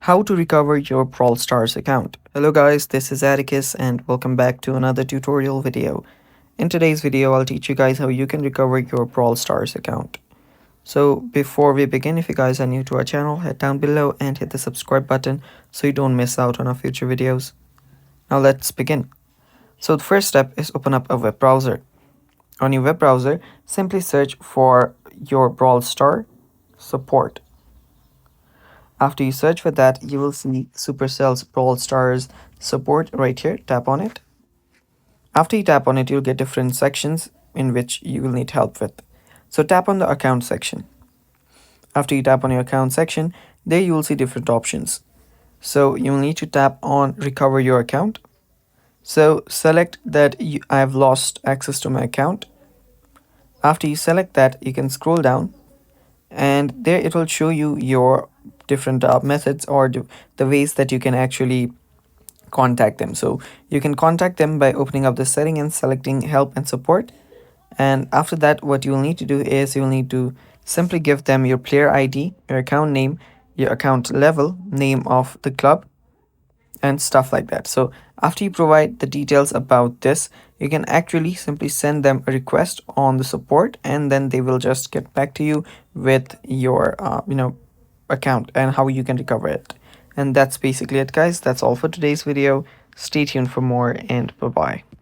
How to recover your Brawl Stars account. Hello guys, this is Atticus and welcome back to another tutorial video. In today's video, I'll teach you guys how you can recover your Brawl Stars account. So before we begin, if you guys are new to our channel, head down below and hit the subscribe button so you don't miss out on our future videos. Now let's begin. So the first step is open up a web browser. On your web browser, simply search for your Brawl Star support. After you search for that, you will see Supercell's Brawl Stars support right here. Tap on it. After you tap on it, you'll get different sections in which you will need help with. So tap on the account section. After you tap on your account section, there you will see different options. So you'll need to tap on recover your account. So select that I have lost access to my account. After you select that, you can scroll down and there it will show you your different methods or the ways that you can actually contact them. So you can contact them by opening up the setting and selecting help and support. And after that, what you'll need to do is you'll need to simply give them your player ID, your account name, your account level, name of the club, and stuff like that. So after you provide the details about this, you can actually simply send them a request on the support and then they will just get back to you with your account and how you can recover it. And that's basically it guys. That's all for today's video. Stay tuned for more and bye bye.